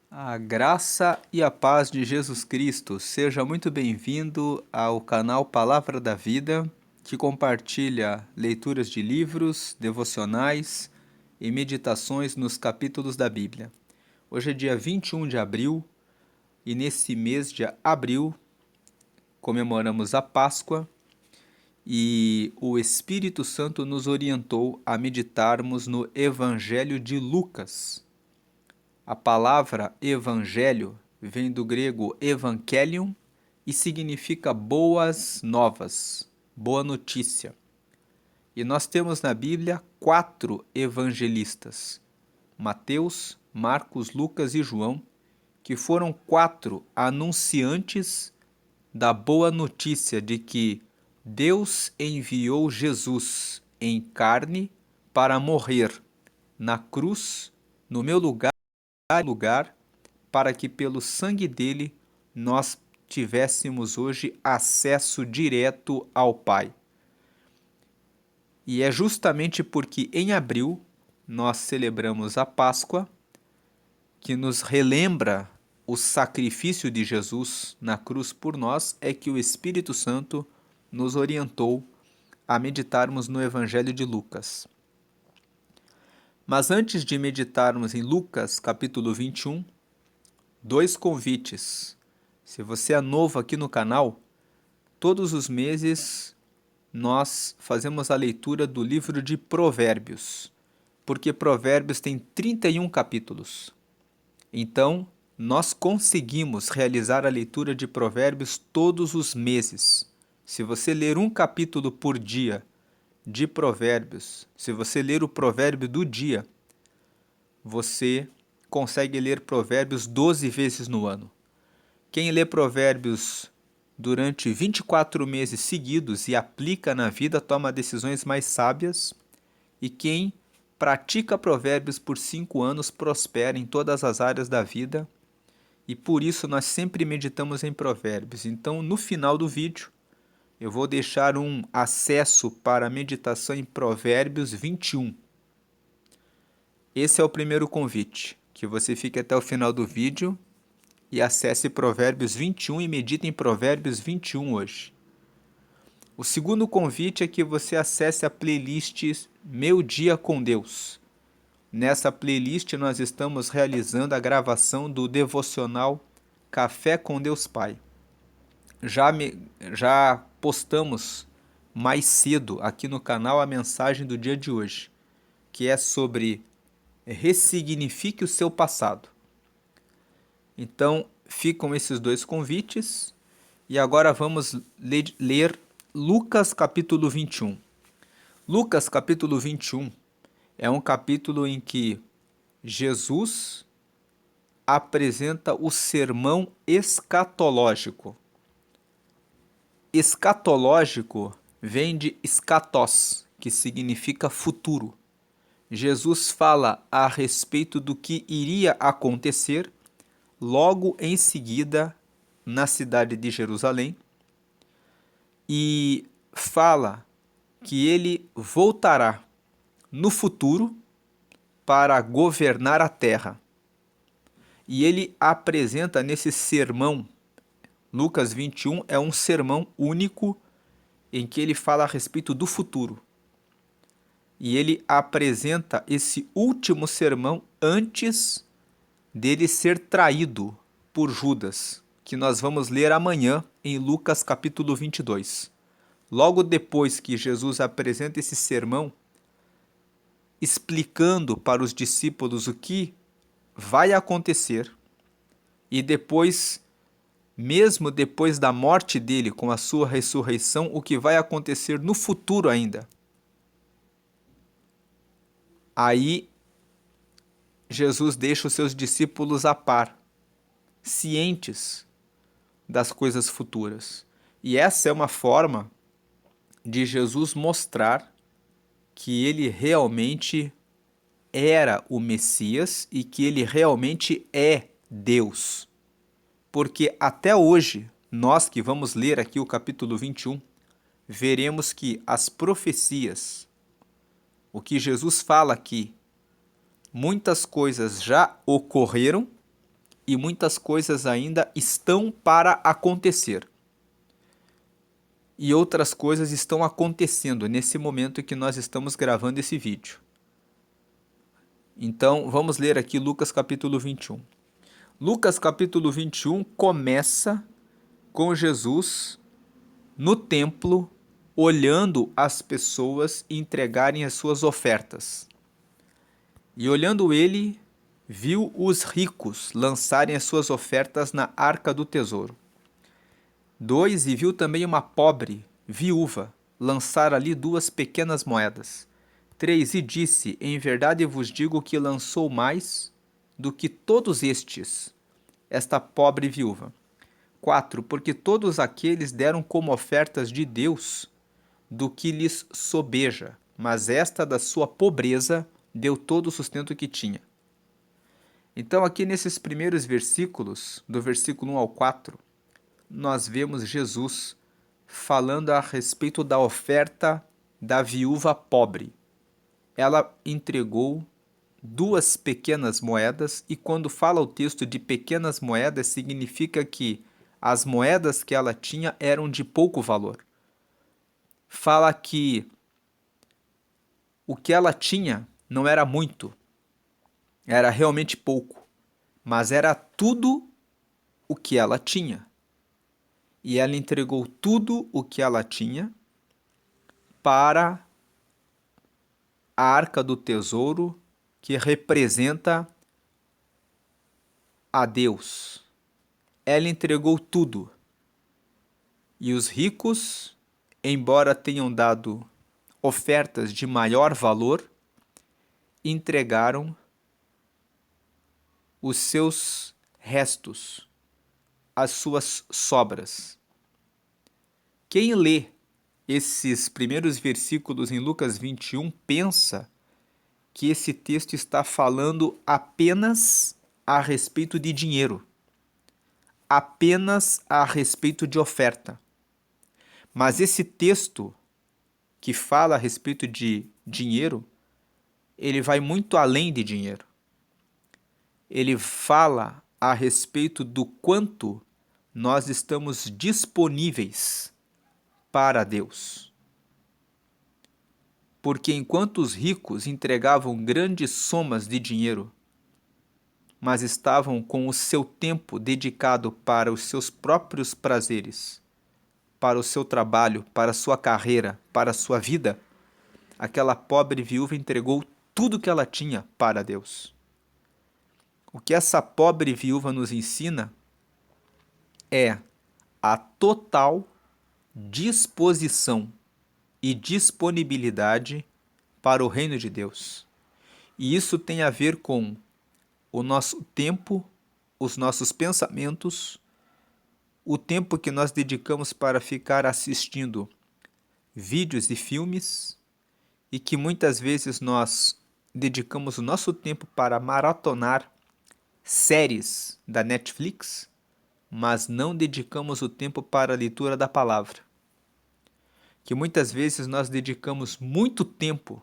A graça e a paz de Jesus Cristo. Seja muito bem-vindo ao canal Palavra da Vida, que compartilha leituras de livros, devocionais e meditações nos capítulos da Bíblia. Hoje é dia 21 de abril e nesse mês de abril comemoramos a Páscoa e o Espírito Santo nos orientou a meditarmos no Evangelho de Lucas. A palavra evangelho vem do grego evangelion e significa boas novas, boa notícia. E nós temos na Bíblia 4 evangelistas: Mateus, Marcos, Lucas e João, que foram 4 anunciantes da boa notícia de que Deus enviou Jesus em carne para morrer na cruz, no meu lugar, para que pelo sangue dele nós tivéssemos hoje acesso direto ao Pai. E é justamente porque em abril nós celebramos a Páscoa, que nos relembra o sacrifício de Jesus na cruz por nós, é que o Espírito Santo nos orientou a meditarmos no Evangelho de Lucas. Mas antes de meditarmos em Lucas, capítulo 21, 2 convites. Se você é novo aqui no canal, todos os meses nós fazemos a leitura do livro de Provérbios, porque Provérbios tem 31 capítulos. Então, nós conseguimos realizar a leitura de Provérbios todos os meses. Se você ler um capítulo por dia de Provérbios, se você ler o provérbio do dia, você consegue ler Provérbios 12 vezes no ano. Quem lê Provérbios durante 24 meses seguidos e aplica na vida toma decisões mais sábias, e quem pratica Provérbios por 5 anos prospera em todas as áreas da vida, e por isso nós sempre meditamos em Provérbios. Então, no final do vídeo, eu vou deixar um acesso para a meditação em Provérbios 21. Esse é o primeiro convite, que você fique até o final do vídeo e acesse Provérbios 21 e medite em Provérbios 21 hoje. O segundo convite é que você acesse a playlist Meu Dia com Deus. Nessa playlist nós estamos realizando a gravação do devocional Café com Deus Pai. Já postamos mais cedo aqui no canal a mensagem do dia de hoje, que é sobre ressignifique o seu passado. Então, ficam esses 2 convites e agora vamos ler Lucas capítulo 21. Lucas capítulo 21 é um capítulo em que Jesus apresenta o sermão escatológico. Escatológico vem de escatos, que significa futuro. Jesus fala a respeito do que iria acontecer logo em seguida na cidade de Jerusalém e fala que ele voltará no futuro para governar a terra. E ele apresenta nesse sermão, Lucas 21 é um sermão único em que ele fala a respeito do futuro. E ele apresenta esse último sermão antes dele ser traído por Judas, que nós vamos ler amanhã em Lucas capítulo 22. Logo depois que Jesus apresenta esse sermão, explicando para os discípulos o que vai acontecer, e depois, mesmo depois da morte dele, com a sua ressurreição, o que vai acontecer no futuro ainda. Aí, Jesus deixa os seus discípulos a par, cientes das coisas futuras. E essa é uma forma de Jesus mostrar que ele realmente era o Messias e que ele realmente é Deus. Porque até hoje, nós que vamos ler aqui o capítulo 21, veremos que as profecias, o que Jesus fala aqui, muitas coisas já ocorreram e muitas coisas ainda estão para acontecer. E outras coisas estão acontecendo nesse momento que nós estamos gravando esse vídeo. Então, vamos ler aqui Lucas capítulo 21. Lucas capítulo 21 começa com Jesus no templo, olhando as pessoas entregarem as suas ofertas. E olhando ele, viu os ricos lançarem as suas ofertas na arca do tesouro. 2. E viu também uma pobre viúva lançar ali 2 pequenas moedas. 3. E disse: em verdade vos digo que lançou mais do que todos estes, esta pobre viúva. 4. Porque todos aqueles deram como ofertas de Deus do que lhes sobeja, mas esta da sua pobreza deu todo o sustento que tinha. Então aqui nesses primeiros versículos, do versículo 1 ao 4, nós vemos Jesus falando a respeito da oferta da viúva pobre. Ela entregou 2 pequenas moedas, e quando fala o texto de pequenas moedas, significa que as moedas que ela tinha eram de pouco valor. Fala que o que ela tinha não era muito, era realmente pouco, mas era tudo o que ela tinha. E ela entregou tudo o que ela tinha para a arca do tesouro, que representa a Deus. Ela entregou tudo. E os ricos, embora tenham dado ofertas de maior valor, entregaram os seus restos, as suas sobras. Quem lê esses primeiros versículos em Lucas 21 pensa que esse texto está falando apenas a respeito de dinheiro, apenas a respeito de oferta. Mas esse texto que fala a respeito de dinheiro, ele vai muito além de dinheiro. Ele fala a respeito do quanto nós estamos disponíveis para Deus. Porque enquanto os ricos entregavam grandes somas de dinheiro, mas estavam com o seu tempo dedicado para os seus próprios prazeres, para o seu trabalho, para a sua carreira, para a sua vida, aquela pobre viúva entregou tudo que ela tinha para Deus. O que essa pobre viúva nos ensina é a total disposição e disponibilidade para o reino de Deus. E isso tem a ver com o nosso tempo, os nossos pensamentos, o tempo que nós dedicamos para ficar assistindo vídeos e filmes, e que muitas vezes nós dedicamos o nosso tempo para maratonar séries da Netflix, mas não dedicamos o tempo para a leitura da palavra. Que muitas vezes nós dedicamos muito tempo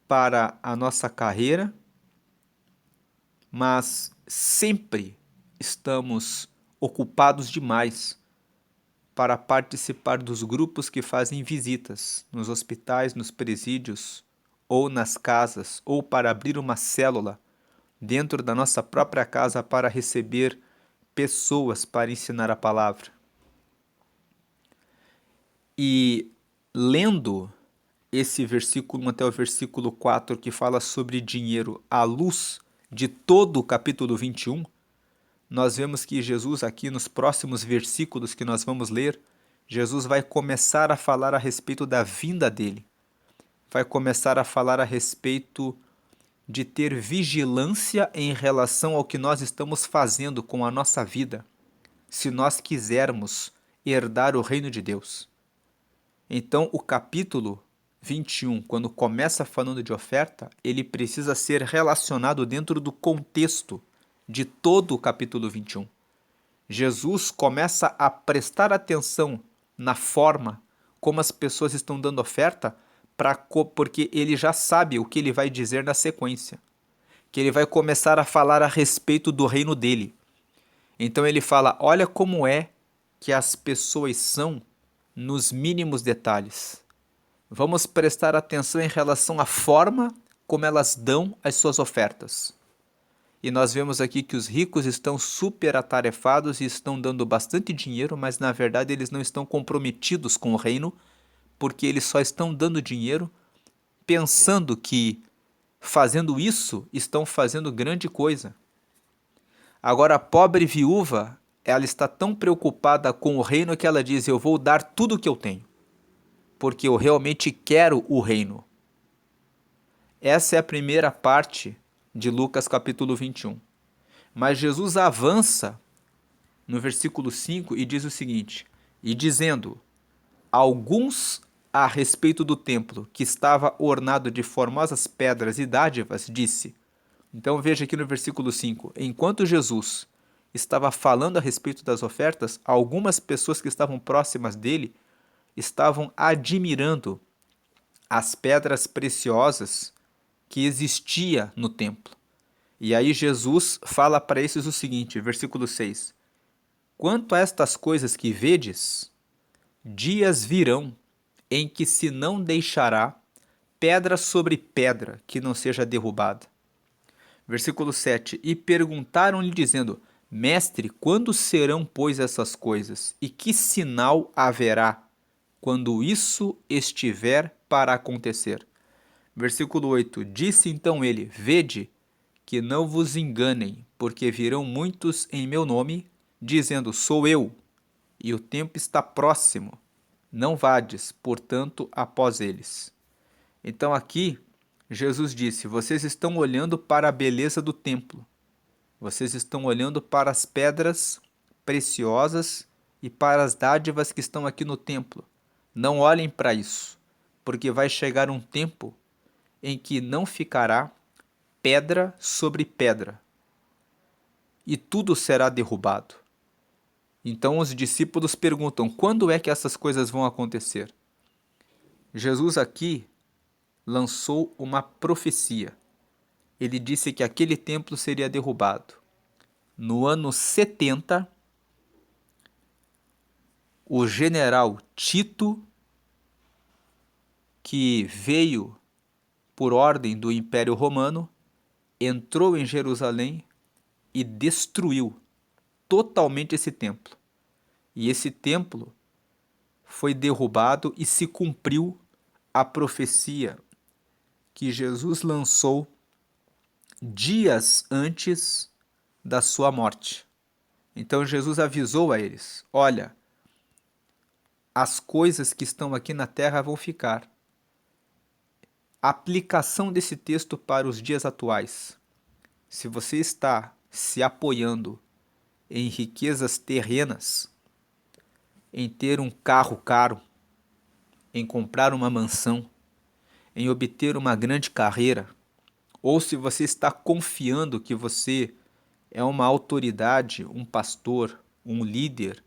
para a nossa carreira, mas sempre estamos ocupados demais para participar dos grupos que fazem visitas nos hospitais, nos presídios ou nas casas, ou para abrir uma célula dentro da nossa própria casa para receber pessoas para ensinar a palavra. E lendo esse versículo 1 até o versículo 4, que fala sobre dinheiro à luz de todo o capítulo 21, nós vemos que Jesus aqui nos próximos versículos que nós vamos ler, Jesus vai começar a falar a respeito da vinda dele. Vai começar a falar a respeito de ter vigilância em relação ao que nós estamos fazendo com a nossa vida, se nós quisermos herdar o reino de Deus. Então, o capítulo 21, quando começa falando de oferta, ele precisa ser relacionado dentro do contexto de todo o capítulo 21. Jesus começa a prestar atenção na forma como as pessoas estão dando oferta, porque ele já sabe o que ele vai dizer na sequência. que ele vai começar a falar a respeito do reino dele. Então ele fala: olha como é que as pessoas são nos mínimos detalhes. Vamos prestar atenção em relação à forma como elas dão as suas ofertas. E nós vemos aqui que os ricos estão super atarefados e estão dando bastante dinheiro, mas na verdade eles não estão comprometidos com o reino, porque eles só estão dando dinheiro pensando que fazendo isso estão fazendo grande coisa. Agora a pobre viúva, ela está tão preocupada com o reino que ela diz: eu vou dar tudo o que eu tenho, porque eu realmente quero o reino. Essa é a primeira parte de Lucas capítulo 21. Mas Jesus avança no versículo 5 e diz o seguinte: e dizendo, alguns a respeito do templo, que estava ornado de formosas pedras e dádivas, disse. Então veja aqui no versículo 5, enquanto Jesus estava falando a respeito das ofertas, algumas pessoas que estavam próximas dele estavam admirando as pedras preciosas que existia no templo. E aí Jesus fala para esses o seguinte, versículo 6, quanto a estas coisas que vedes, dias virão em que se não deixará pedra sobre pedra que não seja derrubada. Versículo 7, e perguntaram-lhe dizendo, mestre, quando serão, pois, essas coisas? E que sinal haverá quando isso estiver para acontecer? Versículo 8, disse então ele, vede que não vos enganem, porque virão muitos em meu nome, dizendo, sou eu, e o tempo está próximo. Não vades, portanto, após eles. Então aqui, Jesus disse, vocês estão olhando para a beleza do templo. Vocês estão olhando para as pedras preciosas e para as dádivas que estão aqui no templo. Não olhem para isso, porque vai chegar um tempo em que não ficará pedra sobre pedra, e tudo será derrubado. Então os discípulos perguntam, quando é que essas coisas vão acontecer? Jesus aqui lançou uma profecia. Ele disse que aquele templo seria derrubado. No ano 70, o general Tito, que veio por ordem do Império Romano, entrou em Jerusalém e destruiu totalmente esse templo. E esse templo foi derrubado e se cumpriu a profecia que Jesus lançou dias antes da sua morte. Então Jesus avisou a eles, olha, as coisas que estão aqui na terra vão ficar. A aplicação desse texto para os dias atuais. Se você está se apoiando em riquezas terrenas, em ter um carro caro, em comprar uma mansão, em obter uma grande carreira, ou se você está confiando que você é uma autoridade, um pastor, um líder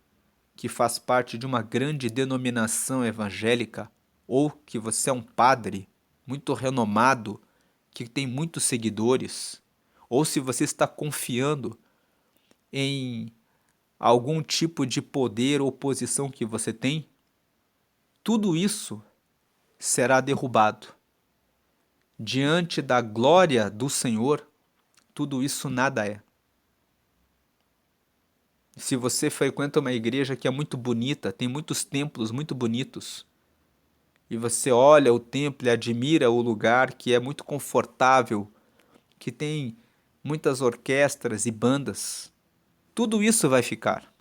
que faz parte de uma grande denominação evangélica, ou que você é um padre muito renomado, que tem muitos seguidores, ou se você está confiando em algum tipo de poder ou posição que você tem, tudo isso será derrubado. Diante da glória do Senhor, tudo isso nada é. Se você frequenta uma igreja que é muito bonita, tem muitos templos muito bonitos, e você olha o templo e admira o lugar que é muito confortável, que tem muitas orquestras e bandas, tudo isso vai ficar.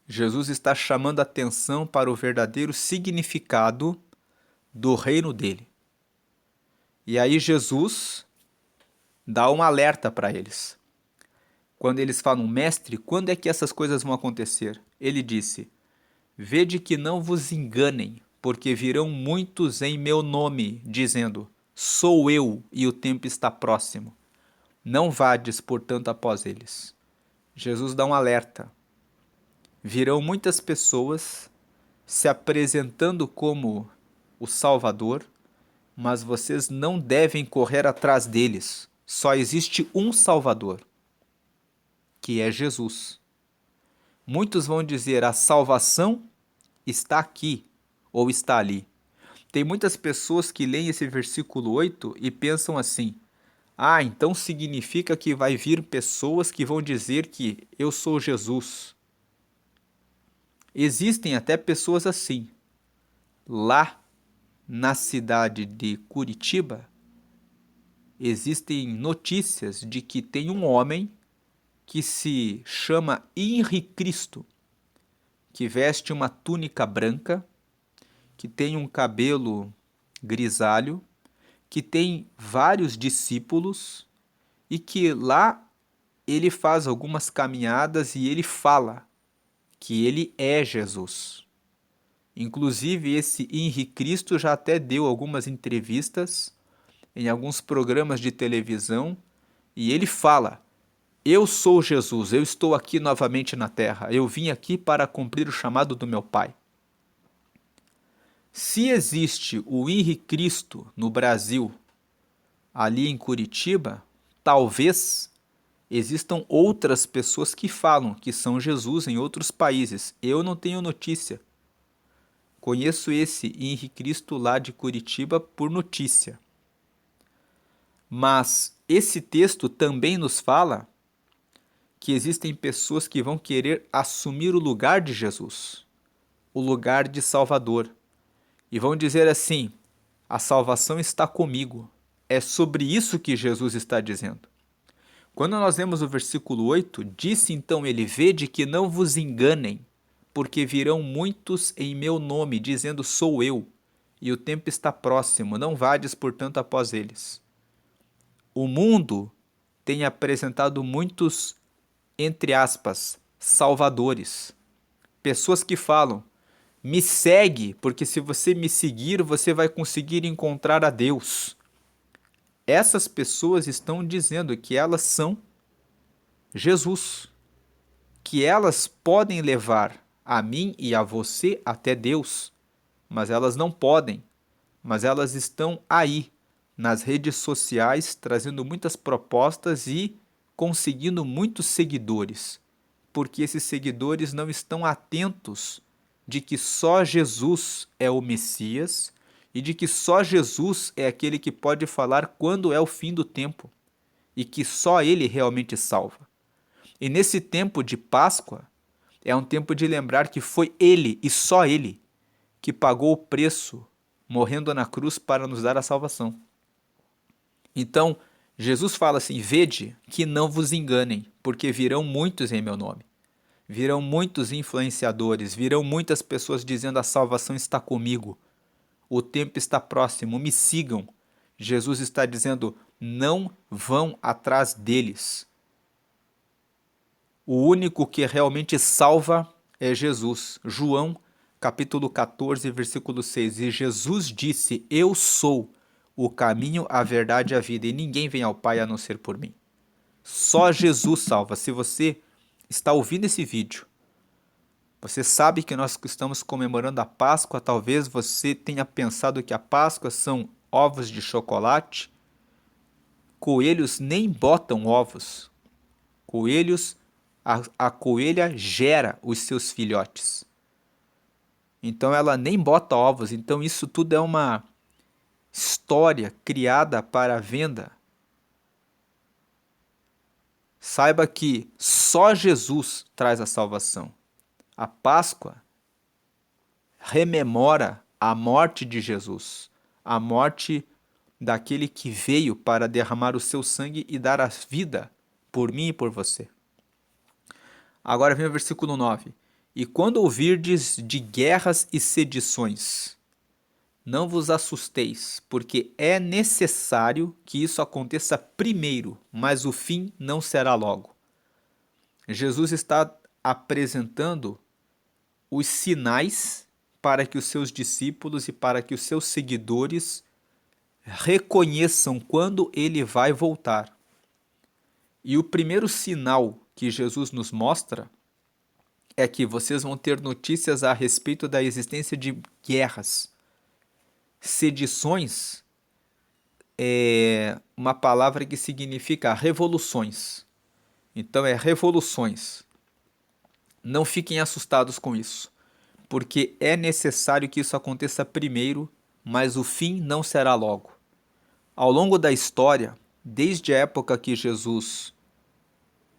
Jesus está chamando a atenção para o verdadeiro significado do reino dele. E aí Jesus dá um alerta para eles. Quando eles falam, mestre, quando é que essas coisas vão acontecer? Ele disse, vede que não vos enganem, porque virão muitos em meu nome, dizendo, sou eu e o tempo está próximo. Não vades, portanto, após eles. Jesus dá um alerta. Virão muitas pessoas se apresentando como o Salvador, mas vocês não devem correr atrás deles. Só existe um Salvador, que é Jesus. Muitos vão dizer a salvação está aqui ou está ali. Tem muitas pessoas que leem esse versículo 8 e pensam assim: ah, então significa que vai vir pessoas que vão dizer que eu sou Jesus. Existem até pessoas assim. Lá na cidade de Curitiba, existem notícias de que tem um homem que se chama Henri Cristo, que veste uma túnica branca, que tem um cabelo grisalho, que tem vários discípulos e que lá ele faz algumas caminhadas e ele fala que ele é Jesus. Inclusive, esse Henri Cristo já até deu algumas entrevistas em alguns programas de televisão e ele fala: eu sou Jesus, eu estou aqui novamente na terra, eu vim aqui para cumprir o chamado do meu Pai. Se existe o Henri Cristo no Brasil, ali em Curitiba, talvez existam outras pessoas que falam que são Jesus em outros países. Eu não tenho notícia. Conheço esse Henri Cristo lá de Curitiba por notícia. Mas esse texto também nos fala que existem pessoas que vão querer assumir o lugar de Jesus, o lugar de Salvador, e vão dizer assim: a salvação está comigo. É sobre isso que Jesus está dizendo. Quando nós lemos o versículo 8, disse então ele: vede que não vos enganem, porque virão muitos em meu nome, dizendo sou eu, e o tempo está próximo, não vades portanto após eles. O mundo tem apresentado muitos, entre aspas, salvadores. Pessoas que falam: me segue, porque se você me seguir, você vai conseguir encontrar a Deus. Essas pessoas estão dizendo que elas são Jesus, que elas podem levar a mim e a você até Deus, mas elas não podem, mas elas estão aí, nas redes sociais, trazendo muitas propostas e conseguindo muitos seguidores, porque esses seguidores não estão atentos de que só Jesus é o Messias e de que só Jesus é aquele que pode falar quando é o fim do tempo e que só ele realmente salva. E nesse tempo de Páscoa, é um tempo de lembrar que foi ele e só ele que pagou o preço, morrendo na cruz para nos dar a salvação. Então, Jesus fala assim: vede que não vos enganem, porque virão muitos em meu nome. Virão muitos influenciadores, virão muitas pessoas dizendo a salvação está comigo, o tempo está próximo, me sigam. Jesus está dizendo: não vão atrás deles. O único que realmente salva é Jesus. João, capítulo 14, versículo 6. E Jesus disse: eu sou o caminho, a verdade e a vida, e ninguém vem ao Pai a não ser por mim. Só Jesus salva. Se você está ouvindo esse vídeo, você sabe que nós estamos comemorando a Páscoa, talvez você tenha pensado que a Páscoa são ovos de chocolate. Coelhos nem botam ovos. A coelha gera os seus filhotes. Então ela nem bota ovos. Então isso tudo é uma história criada para a venda. Saiba que só Jesus traz a salvação. A Páscoa rememora a morte de Jesus, a morte daquele que veio para derramar o seu sangue e dar a vida por mim e por você. Agora vem o versículo 9. E quando ouvirdes de guerras e sedições, não vos assusteis, porque é necessário que isso aconteça primeiro, mas o fim não será logo. Jesus está apresentando os sinais para que os seus discípulos e para que os seus seguidores reconheçam quando ele vai voltar. E o primeiro sinal que Jesus nos mostra é que vocês vão ter notícias a respeito da existência de guerras, sedições. é uma palavra que significa revoluções. Então é revoluções. Não fiquem assustados com isso, porque é necessário que isso aconteça primeiro, mas o fim não será logo. Ao longo da história, desde a época que Jesus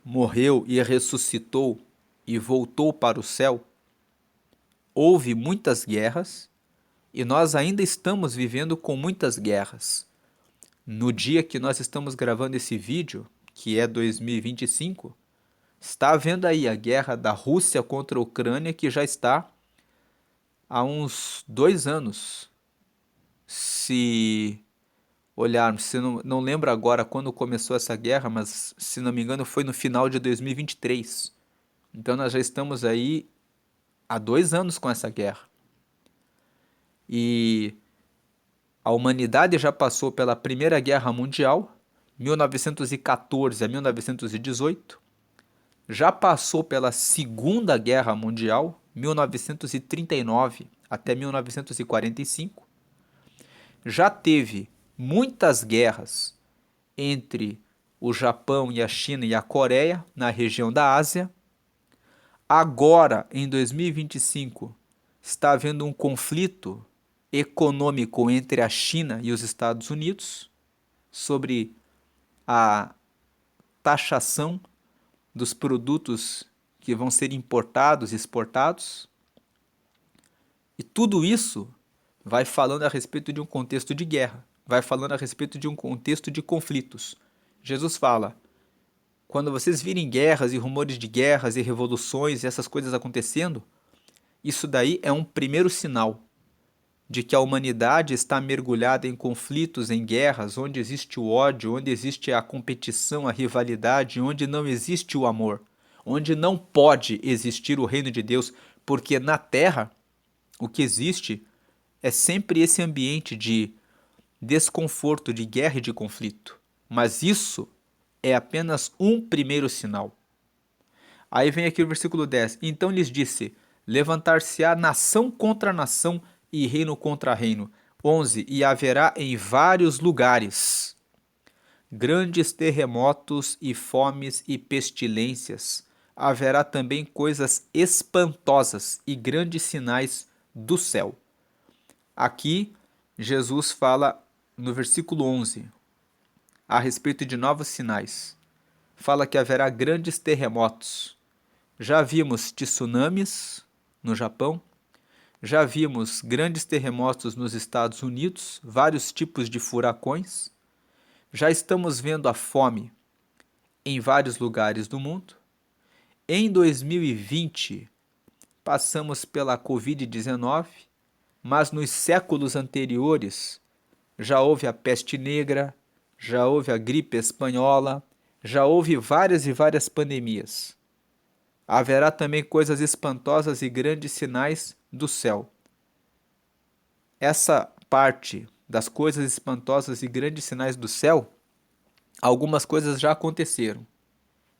morreu e ressuscitou e voltou para o céu, houve muitas guerras e nós ainda estamos vivendo com muitas guerras. No dia que nós estamos gravando esse vídeo, que é 2025, está havendo aí a guerra da Rússia contra a Ucrânia, que já está há uns 2 anos. Se olharmos, se não lembro agora quando começou essa guerra, mas se não me engano foi no final de 2023. Então nós já estamos aí há 2 anos com essa guerra. E a humanidade já passou pela Primeira Guerra Mundial, 1914 a 1918, já passou pela Segunda Guerra Mundial, 1939 até 1945, já teve muitas guerras entre o Japão e a China e a Coreia, na região da Ásia. Agora, em 2025, está havendo um conflito econômico entre a China e os Estados Unidos sobre a taxação dos produtos que vão ser importados e exportados. E tudo isso vai falando a respeito de um contexto de guerra, vai falando a respeito de um contexto de conflitos. Jesus fala: quando vocês virem guerras e rumores de guerras e revoluções e essas coisas acontecendo, isso daí é um primeiro sinal de que a humanidade está mergulhada em conflitos, em guerras, onde existe o ódio, onde existe a competição, a rivalidade, onde não existe o amor, onde não pode existir o reino de Deus, porque na Terra o que existe é sempre esse ambiente de desconforto, de guerra e de conflito. Mas isso é apenas um primeiro sinal. Aí vem aqui o versículo 10. Então lhes disse: levantar-se-á nação contra nação e reino contra reino. 11. E haverá em vários lugares grandes terremotos e fomes e pestilências. Haverá também coisas espantosas e grandes sinais do céu. Aqui, Jesus fala no versículo 11 a respeito de novos sinais. Fala que haverá grandes terremotos. Já vimos tsunamis no Japão, já vimos grandes terremotos nos Estados Unidos, vários tipos de furacões. Já estamos vendo a fome em vários lugares do mundo. Em 2020, passamos pela Covid-19, mas nos séculos anteriores já houve a peste negra, já houve a gripe espanhola, já houve várias e várias pandemias. Haverá também coisas espantosas e grandes sinais do céu. Essa parte das coisas espantosas e grandes sinais do céu, algumas coisas já aconteceram.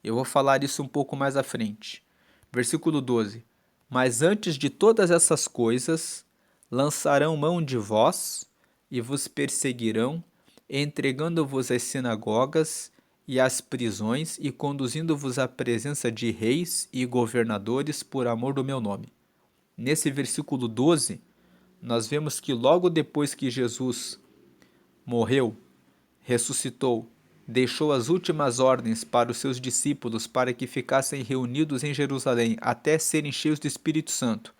Eu vou falar isso um pouco mais à frente. Versículo 12. Mas antes de todas essas coisas, lançarão mão de vós e vos perseguirão, entregando-vos às sinagogas e às prisões e conduzindo-vos à presença de reis e governadores por amor do meu nome. Nesse versículo 12, nós vemos que logo depois que Jesus morreu, ressuscitou, deixou as últimas ordens para os seus discípulos para que ficassem reunidos em Jerusalém até serem cheios do Espírito Santo,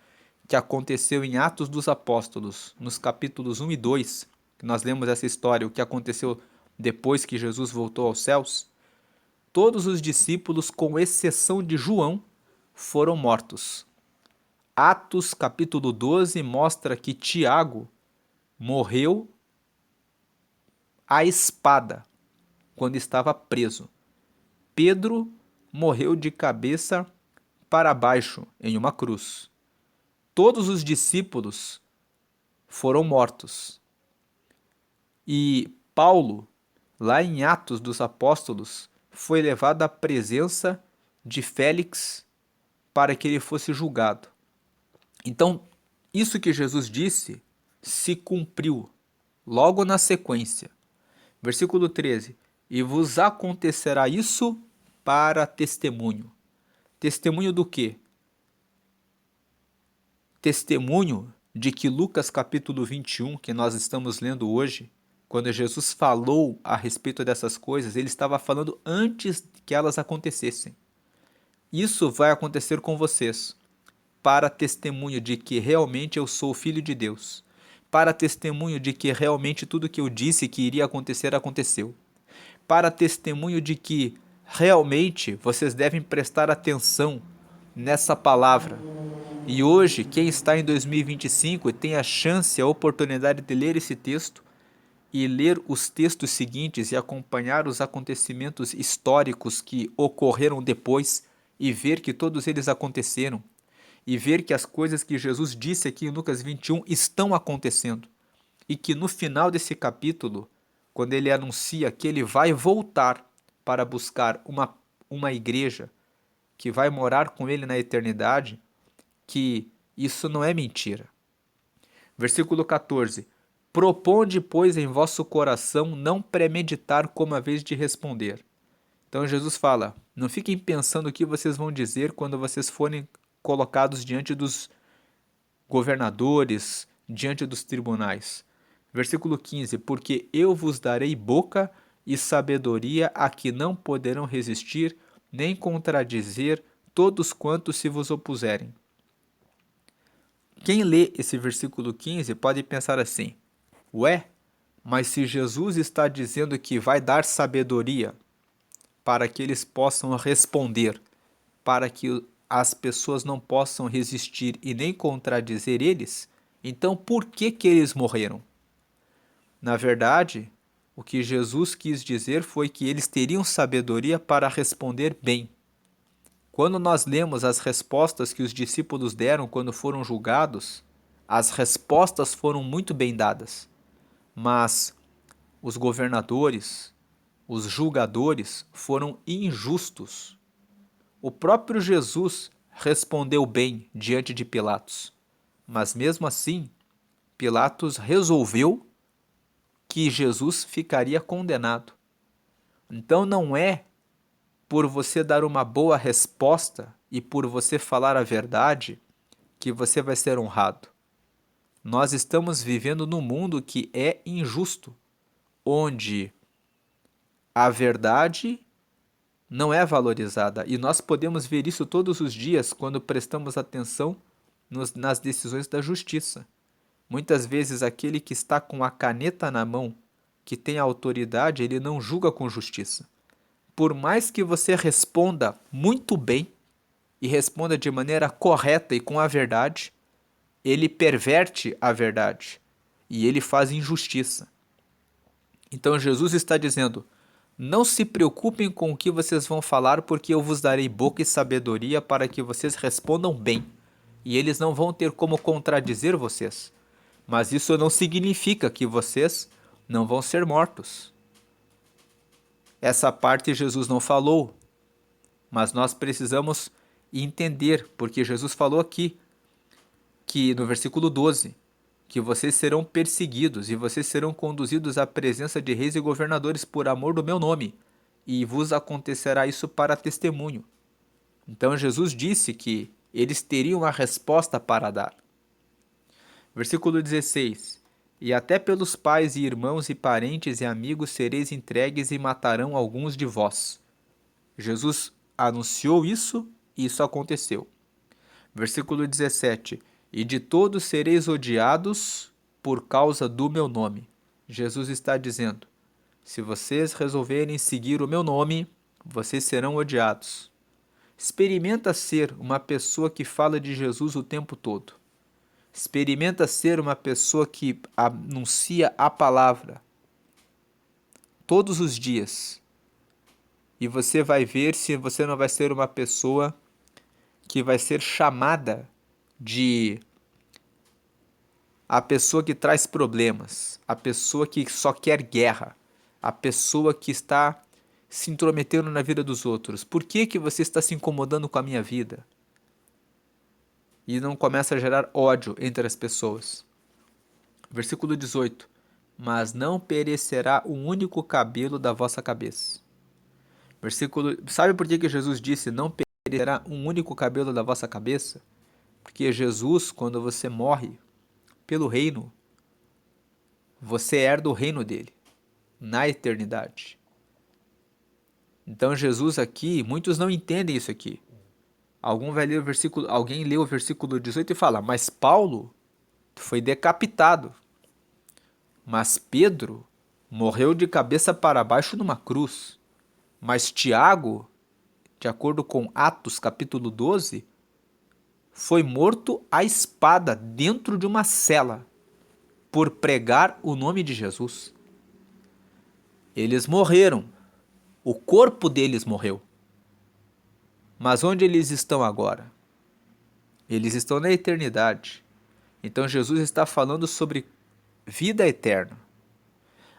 que aconteceu em Atos dos Apóstolos, nos capítulos 1 e 2, que nós lemos essa história, o que aconteceu depois que Jesus voltou aos céus. Todos os discípulos, com exceção de João, foram mortos. Atos capítulo 12 mostra que Tiago morreu à espada quando estava preso. Pedro morreu de cabeça para baixo em uma cruz. Todos os discípulos foram mortos. E Paulo, lá em Atos dos Apóstolos, foi levado à presença de Félix para que ele fosse julgado. Então, isso que Jesus disse se cumpriu logo na sequência. Versículo 13. E vos acontecerá isso para testemunho. Testemunho do quê? Testemunho de que Lucas capítulo 21, que nós estamos lendo hoje, quando Jesus falou a respeito dessas coisas, ele estava falando antes que elas acontecessem. Isso vai acontecer com vocês, para testemunho de que realmente eu sou o Filho de Deus, para testemunho de que realmente tudo que eu disse que iria acontecer, aconteceu, para testemunho de que realmente vocês devem prestar atenção nessa palavra. E hoje, quem está em 2025 e tem a chance, a oportunidade de ler esse texto e ler os textos seguintes e acompanhar os acontecimentos históricos que ocorreram depois e ver que todos eles aconteceram e ver que as coisas que Jesus disse aqui em Lucas 21 estão acontecendo e que no final desse capítulo, quando ele anuncia que ele vai voltar para buscar uma igreja que vai morar com ele na eternidade, que isso não é mentira. Versículo 14. Proponde, pois, em vosso coração não premeditar como a vez de responder. Então Jesus fala, não fiquem pensando o que vocês vão dizer quando vocês forem colocados diante dos governadores, diante dos tribunais. Versículo 15. Porque eu vos darei boca e sabedoria a que não poderão resistir, nem contradizer todos quantos se vos opuserem. Quem lê esse versículo 15 pode pensar assim, ué, mas se Jesus está dizendo que vai dar sabedoria para que eles possam responder, para que as pessoas não possam resistir e nem contradizer eles, então por que eles morreram? Na verdade, o que Jesus quis dizer foi que eles teriam sabedoria para responder bem. Quando nós lemos as respostas que os discípulos deram quando foram julgados, as respostas foram muito bem dadas, mas os governadores, os julgadores foram injustos. O próprio Jesus respondeu bem diante de Pilatos, mas mesmo assim, Pilatos resolveu que Jesus ficaria condenado. Então não é por você dar uma boa resposta e por você falar a verdade que você vai ser honrado. Nós estamos vivendo num mundo que é injusto, onde a verdade não é valorizada. E nós podemos ver isso todos os dias quando prestamos atenção nas decisões da justiça. Muitas vezes aquele que está com a caneta na mão, que tem a autoridade, ele não julga com justiça. Por mais que você responda muito bem e responda de maneira correta e com a verdade, ele perverte a verdade e ele faz injustiça. Então Jesus está dizendo, não se preocupem com o que vocês vão falar, porque eu vos darei boca e sabedoria para que vocês respondam bem, e eles não vão ter como contradizer vocês. Mas isso não significa que vocês não vão ser mortos. Essa parte Jesus não falou, mas nós precisamos entender, porque Jesus falou aqui, que no versículo 12, que vocês serão perseguidos e vocês serão conduzidos à presença de reis e governadores por amor do meu nome, e vos acontecerá isso para testemunho. Então Jesus disse que eles teriam a resposta para dar. Versículo 16. E até pelos pais e irmãos e parentes e amigos sereis entregues e matarão alguns de vós. Jesus anunciou isso e isso aconteceu. Versículo 17. E de todos sereis odiados por causa do meu nome. Jesus está dizendo, se vocês resolverem seguir o meu nome, vocês serão odiados. Experimenta ser uma pessoa que fala de Jesus o tempo todo. Experimenta ser uma pessoa que anuncia a palavra todos os dias. E você vai ver se você não vai ser uma pessoa que vai ser chamada de a pessoa que traz problemas, a pessoa que só quer guerra, a pessoa que está se intrometendo na vida dos outros. Por que você está se incomodando com a minha vida? E não começa a gerar ódio entre as pessoas. Versículo 18. mas não perecerá um único cabelo da vossa cabeça. Versículo, sabe por que Jesus disse não perecerá um único cabelo da vossa cabeça? Porque Jesus, quando você morre pelo reino, você herda o reino dele na eternidade. Então Jesus aqui, muitos não entendem isso aqui. Alguém lê o versículo 18 e fala: "Mas Paulo foi decapitado, mas Pedro morreu de cabeça para baixo numa cruz, mas Tiago, de acordo com Atos capítulo 12, foi morto à espada dentro de uma cela por pregar o nome de Jesus." Eles morreram, o corpo deles morreu. Mas onde eles estão agora? Eles estão na eternidade. Então Jesus está falando sobre vida eterna.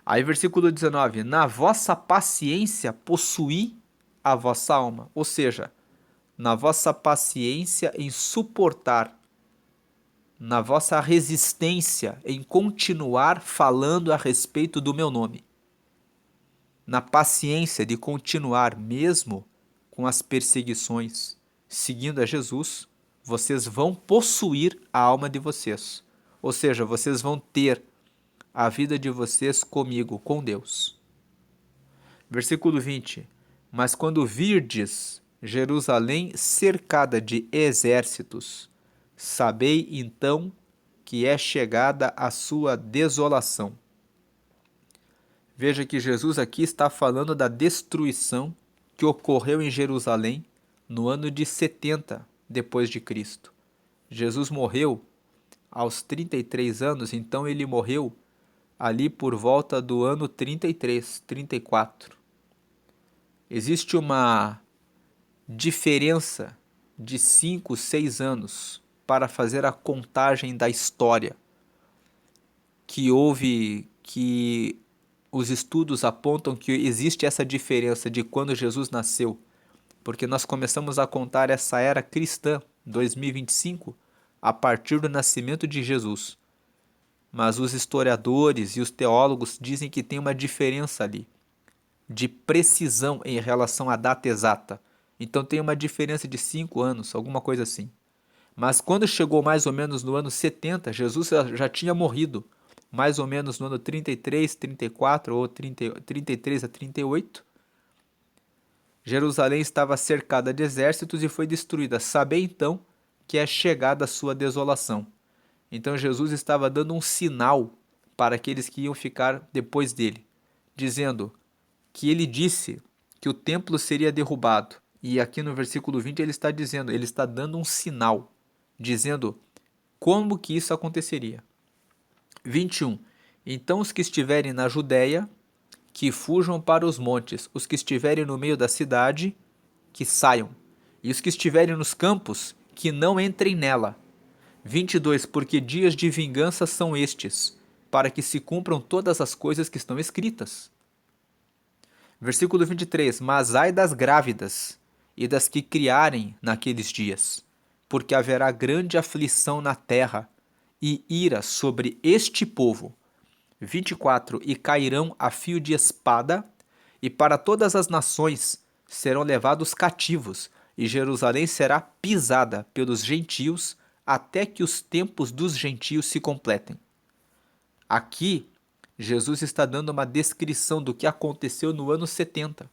Aí versículo 19: "Na vossa paciência possuí a vossa alma." Ou seja, na vossa paciência em suportar, na vossa resistência em continuar falando a respeito do meu nome. Na paciência de continuar mesmo com as perseguições, seguindo a Jesus, vocês vão possuir a alma de vocês. Ou seja, vocês vão ter a vida de vocês comigo, com Deus. Versículo 20: "Mas quando virdes Jerusalém cercada de exércitos, sabei então que é chegada a sua desolação." Veja que Jesus aqui está falando da destruição que ocorreu em Jerusalém no ano de 70 depois de Cristo. Jesus morreu aos 33 anos, então ele morreu ali por volta do ano 33, 34. Existe uma diferença de 5, 6 anos para fazer a contagem da história que os estudos apontam que existe essa diferença de quando Jesus nasceu, porque nós começamos a contar essa era cristã, 2025, a partir do nascimento de Jesus. Mas os historiadores e os teólogos dizem que tem uma diferença ali, de precisão em relação à data exata. Então tem uma diferença de 5 anos, alguma coisa assim. Mas quando chegou mais ou menos no ano 70, Jesus já tinha morrido, mais ou menos no ano 33, 34 ou 33 a 38. Jerusalém estava cercada de exércitos e foi destruída. Sabei então que é chegada a sua desolação. Então Jesus estava dando um sinal para aqueles que iam ficar depois dele, dizendo que ele disse que o templo seria derrubado. E aqui no versículo 20 ele está dizendo, ele está dando um sinal, dizendo como que isso aconteceria. 21. Então os que estiverem na Judéia, que fujam para os montes. Os que estiverem no meio da cidade, que saiam. E os que estiverem nos campos, que não entrem nela. 22. Porque dias de vingança são estes, para que se cumpram todas as coisas que estão escritas. Versículo 23. Mas ai das grávidas e das que criarem naqueles dias, porque haverá grande aflição na terra e ira sobre este povo. 24. E cairão a fio de espada, e para todas as nações serão levados cativos, e Jerusalém será pisada pelos gentios, até que os tempos dos gentios se completem. Aqui, Jesus está dando uma descrição do que aconteceu no ano 70.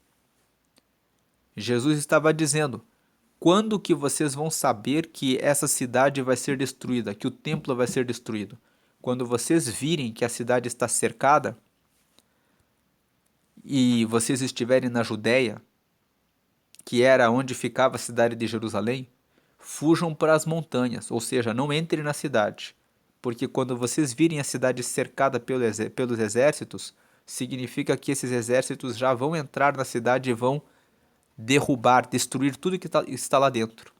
Jesus estava dizendo: quando que vocês vão saber que essa cidade vai ser destruída, que o templo vai ser destruído? Quando vocês virem que a cidade está cercada e vocês estiverem na Judéia, que era onde ficava a cidade de Jerusalém, fujam para as montanhas, ou seja, não entrem na cidade, porque quando vocês virem a cidade cercada pelos exércitos, significa que esses exércitos já vão entrar na cidade e vão derrubar, destruir tudo que está lá dentro.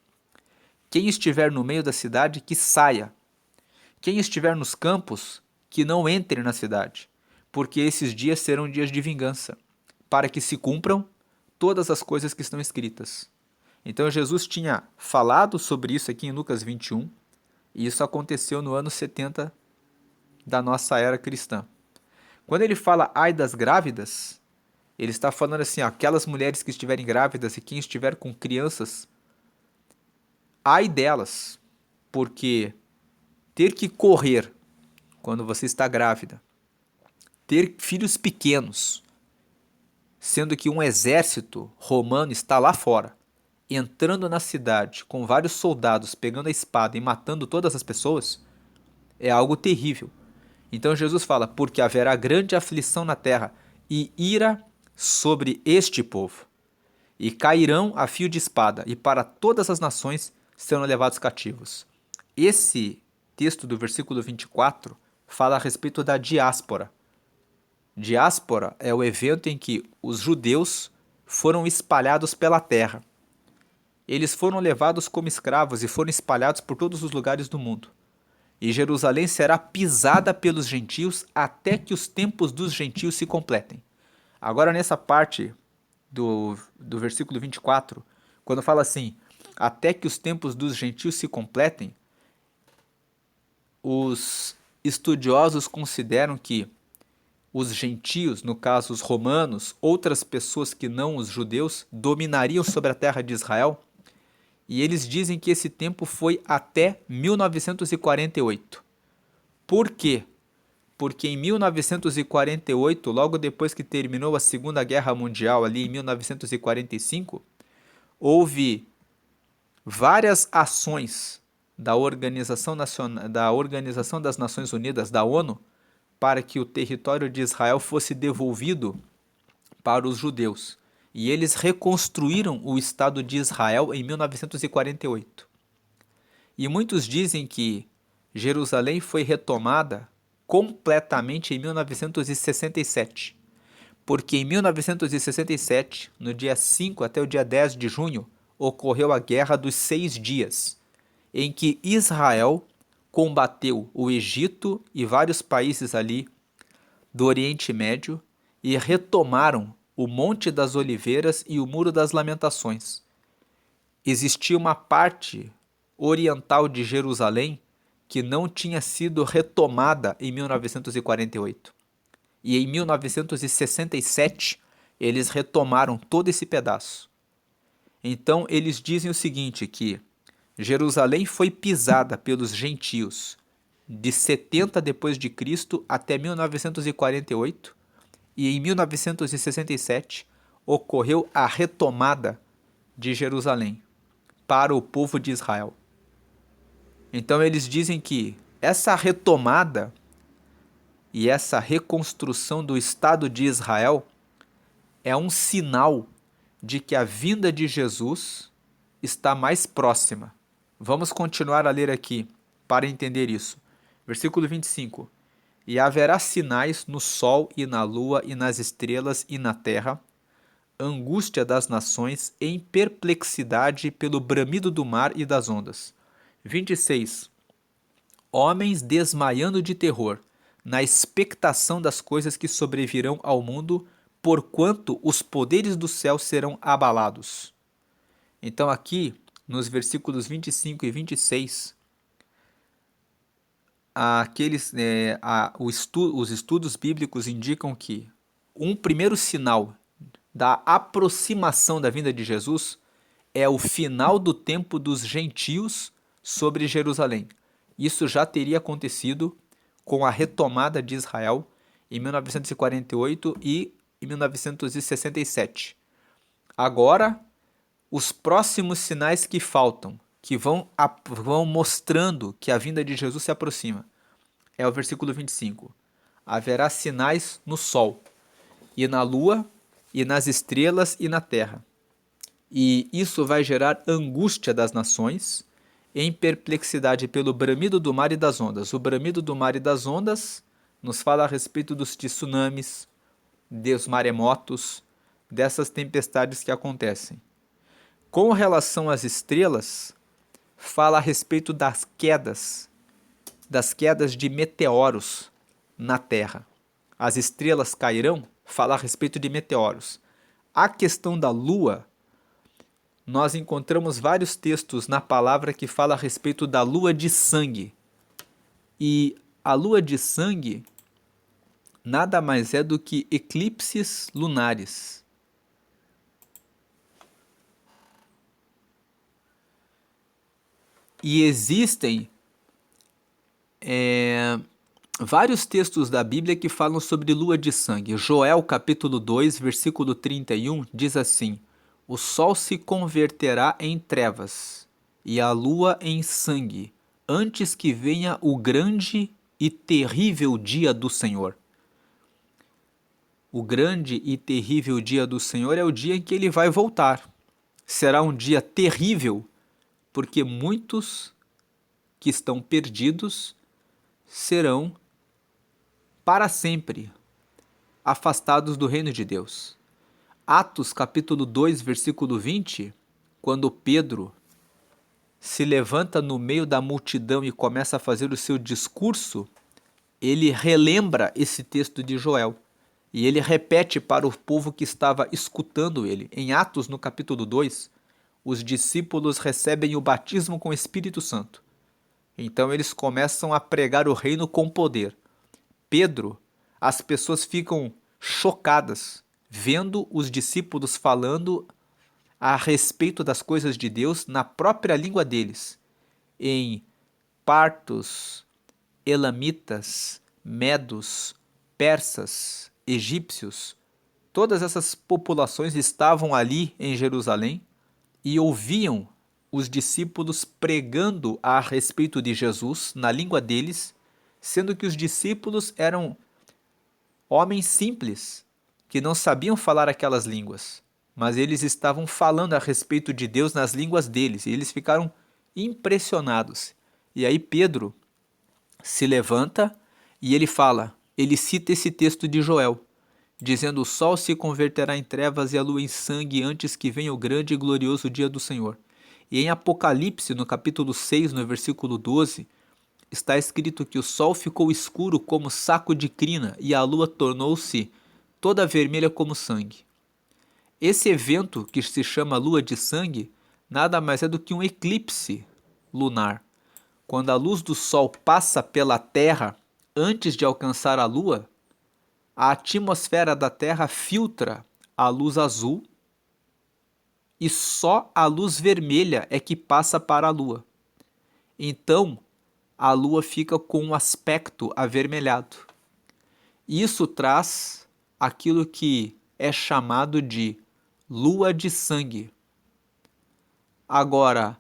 Quem estiver no meio da cidade, que saia. Quem estiver nos campos, que não entre na cidade, porque esses dias serão dias de vingança, para que se cumpram todas as coisas que estão escritas. Então Jesus tinha falado sobre isso aqui em Lucas 21, e isso aconteceu no ano 70 da nossa era cristã. Quando ele fala ai das grávidas, ele está falando assim, ó, aquelas mulheres que estiverem grávidas e quem estiver com crianças, ai delas, porque ter que correr quando você está grávida, ter filhos pequenos, sendo que um exército romano está lá fora, entrando na cidade com vários soldados pegando a espada e matando todas as pessoas, é algo terrível. Então Jesus fala, porque haverá grande aflição na terra e ira sobre este povo, e cairão a fio de espada, e para todas as nações serão levados cativos. Esse texto do versículo 24 fala a respeito da diáspora. Diáspora é o evento em que os judeus foram espalhados pela terra. Eles foram levados como escravos e foram espalhados por todos os lugares do mundo. E Jerusalém será pisada pelos gentios até que os tempos dos gentios se completem. Agora, nessa parte do versículo 24, quando fala assim, até que os tempos dos gentios se completem, os estudiosos consideram que os gentios, no caso os romanos, outras pessoas que não os judeus, dominariam sobre a terra de Israel, e eles dizem que esse tempo foi até 1948. Por quê? Porque em 1948, logo depois que terminou a Segunda Guerra Mundial, ali em 1945, houve várias ações da Organização das Nações Unidas, da ONU, para que o território de Israel fosse devolvido para os judeus. E eles reconstruíram o Estado de Israel em 1948. E muitos dizem que Jerusalém foi retomada completamente em 1967. Porque em 1967, no dia 5 até o dia 10 de junho, ocorreu a Guerra dos 6 Dias, em que Israel combateu o Egito e vários países ali do Oriente Médio e retomaram o Monte das Oliveiras e o Muro das Lamentações. Existia uma parte oriental de Jerusalém que não tinha sido retomada em 1948. E em 1967 eles retomaram todo esse pedaço. Então eles dizem o seguinte, que Jerusalém foi pisada pelos gentios de 70 depois de Cristo até 1948 e em 1967 ocorreu a retomada de Jerusalém para o povo de Israel. Então eles dizem que essa retomada e essa reconstrução do Estado de Israel é um sinal de que a vinda de Jesus está mais próxima. Vamos continuar a ler aqui para entender isso. Versículo 25. E haverá sinais no sol e na lua e nas estrelas e na terra, angústia das nações em perplexidade pelo bramido do mar e das ondas. 26. Homens desmaiando de terror, na expectação das coisas que sobrevirão ao mundo, porquanto os poderes do céu serão abalados. Então aqui, nos versículos 25 e 26, os estudos bíblicos indicam que um primeiro sinal da aproximação da vinda de Jesus é o final do tempo dos gentios sobre Jerusalém. Isso já teria acontecido com a retomada de Israel em 1948 e em 1967. Agora, os próximos sinais que faltam, que vão mostrando que a vinda de Jesus se aproxima, é o versículo 25. Haverá sinais no sol, e na lua, e nas estrelas, e na terra. E isso vai gerar angústia das nações, em perplexidade pelo bramido do mar e das ondas. O bramido do mar e das ondas nos fala a respeito dos tsunamis, dos maremotos, dessas tempestades que acontecem. Com relação às estrelas, fala a respeito das quedas de meteoros na Terra. As estrelas cairão, fala a respeito de meteoros. A questão da lua, nós encontramos vários textos na palavra que fala a respeito da lua de sangue. E a lua de sangue nada mais é do que eclipses lunares. E existem vários textos da Bíblia que falam sobre lua de sangue. Joel capítulo 2, versículo 31 diz assim: o sol se converterá em trevas e a lua em sangue, antes que venha o grande e terrível dia do Senhor. O grande e terrível dia do Senhor é o dia em que ele vai voltar. Será um dia terrível, porque muitos que estão perdidos serão para sempre afastados do reino de Deus. Atos capítulo 2, versículo 20, quando Pedro se levanta no meio da multidão e começa a fazer o seu discurso, ele relembra esse texto de Joel. E ele repete para o povo que estava escutando ele. Em Atos, no capítulo 2, os discípulos recebem o batismo com o Espírito Santo. Então eles começam a pregar o reino com poder. Pedro, as pessoas ficam chocadas vendo os discípulos falando a respeito das coisas de Deus na própria língua deles, em partos, elamitas, medos, persas, egípcios. Todas essas populações estavam ali em Jerusalém e ouviam os discípulos pregando a respeito de Jesus na língua deles, sendo que os discípulos eram homens simples que não sabiam falar aquelas línguas, mas eles estavam falando a respeito de Deus nas línguas deles e eles ficaram impressionados. E aí Pedro se levanta e ele cita esse texto de Joel, dizendo: o sol se converterá em trevas e a lua em sangue antes que venha o grande e glorioso dia do Senhor. E em Apocalipse, no capítulo 6, no versículo 12, está escrito que o sol ficou escuro como saco de crina e a lua tornou-se toda vermelha como sangue. Esse evento, que se chama lua de sangue, nada mais é do que um eclipse lunar. Quando a luz do sol passa pela Terra antes de alcançar a lua, a atmosfera da Terra filtra a luz azul e só a luz vermelha é que passa para a lua. Então, a lua fica com um aspecto avermelhado. Isso traz aquilo que é chamado de lua de sangue. Agora,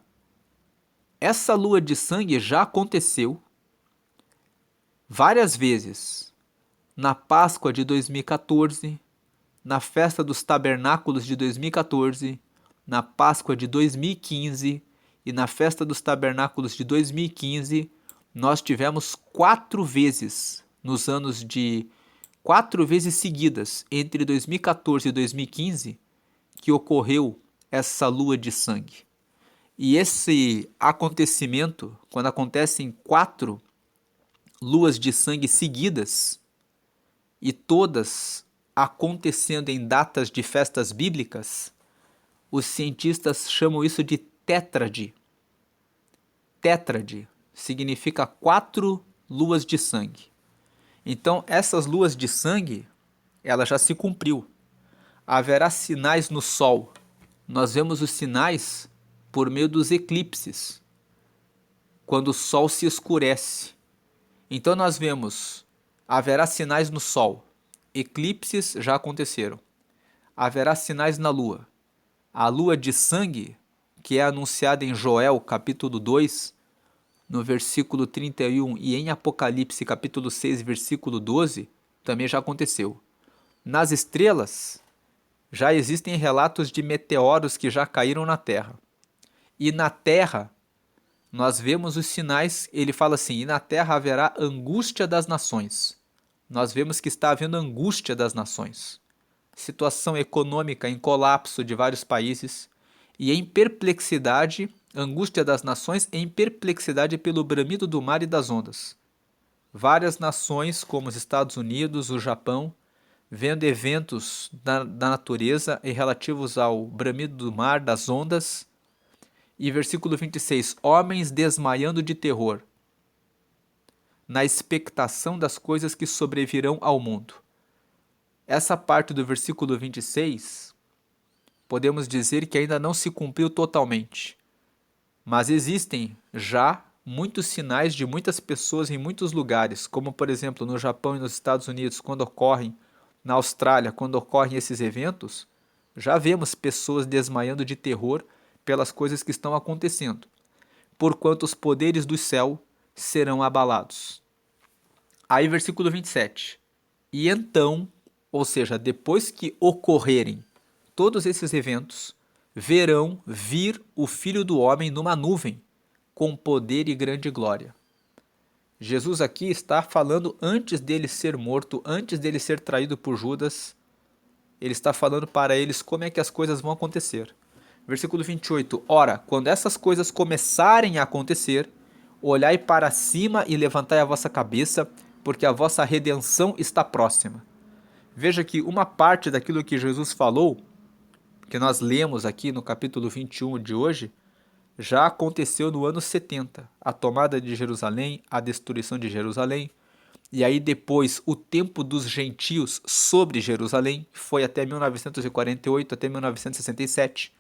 essa lua de sangue já aconteceu várias vezes. Na Páscoa de 2014, na Festa dos Tabernáculos de 2014, na Páscoa de 2015 e na Festa dos Tabernáculos de 2015, nós tivemos 4 vezes nos anos de 4 vezes seguidas entre 2014 e 2015 que ocorreu essa lua de sangue. E esse acontecimento, quando acontecem 4 luas de sangue seguidas e todas acontecendo em datas de festas bíblicas, os cientistas chamam isso de tétrade. Tétrade significa 4 luas de sangue. Então, essas luas de sangue, ela já se cumpriu. Haverá sinais no sol. Nós vemos os sinais por meio dos eclipses, quando o sol se escurece. Então nós vemos, haverá sinais no sol. Eclipses já aconteceram. Haverá sinais na lua. A lua de sangue, que é anunciada em Joel capítulo 2, no versículo 31, e em Apocalipse capítulo 6, versículo 12, também já aconteceu. Nas estrelas, já existem relatos de meteoros que já caíram na Terra. E na Terra, nós vemos os sinais, ele fala assim: e na Terra haverá angústia das nações. Nós vemos que está havendo angústia das nações. Situação econômica em colapso de vários países e em perplexidade, angústia das nações em perplexidade pelo bramido do mar e das ondas. Várias nações, como os Estados Unidos, o Japão, vendo eventos da natureza e relativos ao bramido do mar, das ondas. E versículo 26, homens desmaiando de terror. na expectação das coisas que sobrevirão ao mundo. Essa parte do versículo 26, podemos dizer que ainda não se cumpriu totalmente, mas existem já muitos sinais de muitas pessoas em muitos lugares, como por exemplo no Japão e nos Estados Unidos, quando ocorrem, na Austrália, quando ocorrem esses eventos, já vemos pessoas desmaiando de terror pelas coisas que estão acontecendo, porquanto os poderes do céu serão abalados. Aí versículo 27. E então, ou seja, depois que ocorrerem todos esses eventos, verão vir o Filho do Homem numa nuvem, com poder e grande glória. Jesus aqui está falando antes dele ser morto, antes dele ser traído por Judas. Ele está falando para eles como é que as coisas vão acontecer. Versículo 28. Ora, quando essas coisas começarem a acontecer, olhai para cima e levantai a vossa cabeça, porque a vossa redenção está próxima. Veja que uma parte daquilo que Jesus falou, que nós lemos aqui no capítulo 21 de hoje, já aconteceu no ano 70, a tomada de Jerusalém, a destruição de Jerusalém, e aí depois o tempo dos gentios sobre Jerusalém, foi até 1948, até 1967.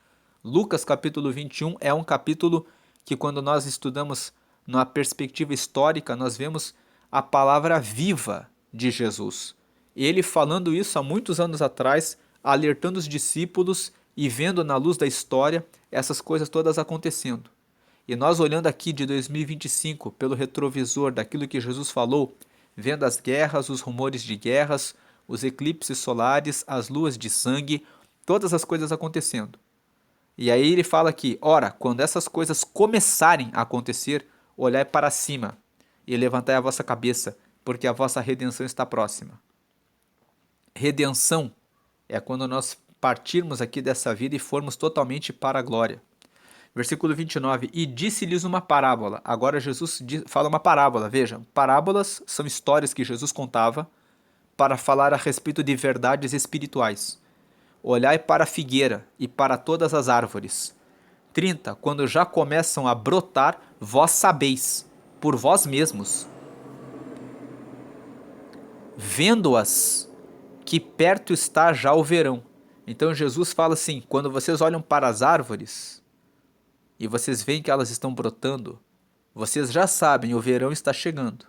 Lucas capítulo 21 é um capítulo que quando nós estudamos numa perspectiva histórica, nós vemos a palavra viva de Jesus. Ele falando isso há muitos anos atrás, alertando os discípulos e vendo na luz da história essas coisas todas acontecendo. E nós olhando aqui de 2025 pelo retrovisor daquilo que Jesus falou, vendo as guerras, os rumores de guerras, os eclipses solares, as luas de sangue, todas as coisas acontecendo. E aí ele fala aqui, ora, quando essas coisas começarem a acontecer, olhai para cima e levantai a vossa cabeça, porque a vossa redenção está próxima. Redenção é quando nós partirmos aqui dessa vida e formos totalmente para a glória. Versículo 29, e disse-lhes uma parábola. Agora Jesus fala uma parábola, veja, parábolas são histórias que Jesus contava para falar a respeito de verdades espirituais. Olhai para a figueira e para todas as árvores. 30, quando já começam a brotar, vós sabeis, por vós mesmos, vendo-as, que perto está já o verão. Então Jesus fala assim, quando vocês olham para as árvores e vocês veem que elas estão brotando, vocês já sabem, o verão está chegando.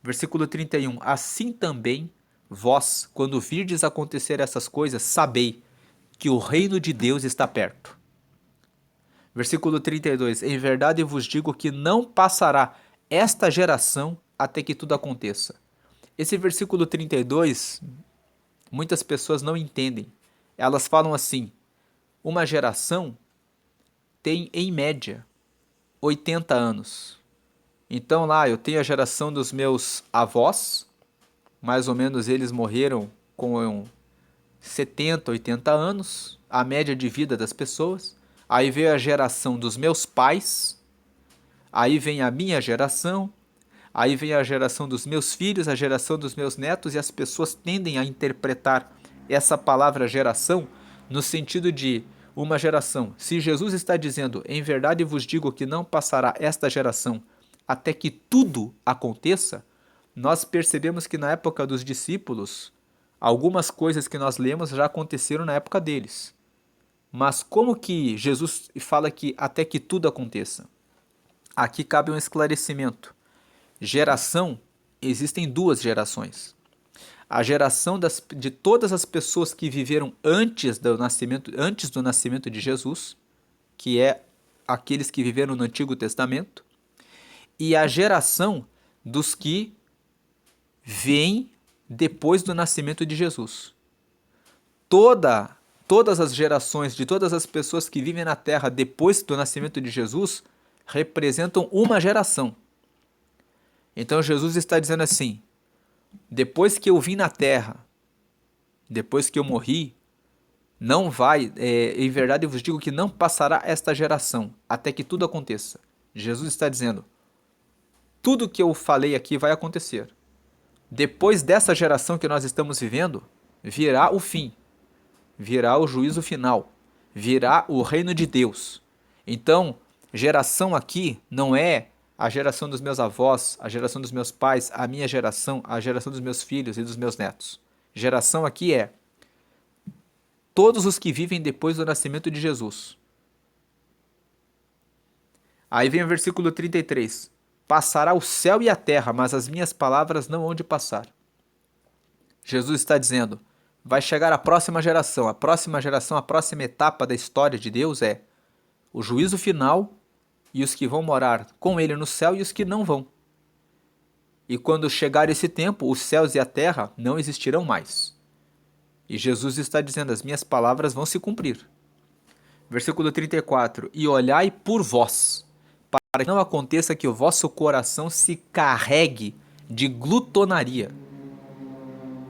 Versículo 31, assim também vós, quando virdes acontecer essas coisas, sabei que o reino de Deus está perto. Versículo 32, em verdade vos digo que não passará esta geração até que tudo aconteça. Esse versículo 32, muitas pessoas não entendem. Elas falam assim, uma geração tem, em média, 80 anos. Então lá eu tenho a geração dos meus avós, mais ou menos eles morreram com 70, 80 anos, a média de vida das pessoas. Aí veio a geração dos meus pais, aí vem a minha geração, aí vem a geração dos meus filhos, a geração dos meus netos, e as pessoas tendem a interpretar essa palavra geração no sentido de uma geração. Se Jesus está dizendo, em verdade vos digo que não passará esta geração até que tudo aconteça, nós percebemos que na época dos discípulos, algumas coisas que nós lemos já aconteceram na época deles. Mas como que Jesus fala que até que tudo aconteça? Aqui cabe um esclarecimento. Geração, existem duas gerações. A geração de todas as pessoas que viveram antes do nascimento de Jesus, que é aqueles que viveram no Antigo Testamento, e a geração dos que vêm depois do nascimento de Jesus. Todas as gerações de todas as pessoas que vivem na Terra depois do nascimento de Jesus representam uma geração. Então Jesus está dizendo assim, depois que eu vim na Terra, depois que eu morri, não vai, em verdade eu vos digo que não passará esta geração, até que tudo aconteça. Jesus está dizendo, tudo que eu falei aqui vai acontecer. Depois dessa geração que nós estamos vivendo, virá o fim, virá o juízo final, virá o reino de Deus. Então, geração aqui não é a geração dos meus avós, a geração dos meus pais, a minha geração, a geração dos meus filhos e dos meus netos. Geração aqui é todos os que vivem depois do nascimento de Jesus. Aí vem o versículo 33. Passará o céu e a terra, mas as minhas palavras não hão de passar. Jesus está dizendo, vai chegar a próxima geração. A próxima etapa da história de Deus é o juízo final e os que vão morar com ele no céu e os que não vão. E quando chegar esse tempo, os céus e a terra não existirão mais. E Jesus está dizendo, as minhas palavras vão se cumprir. Versículo 34. E olhai por vós, para que não aconteça que o vosso coração se carregue de glutonaria.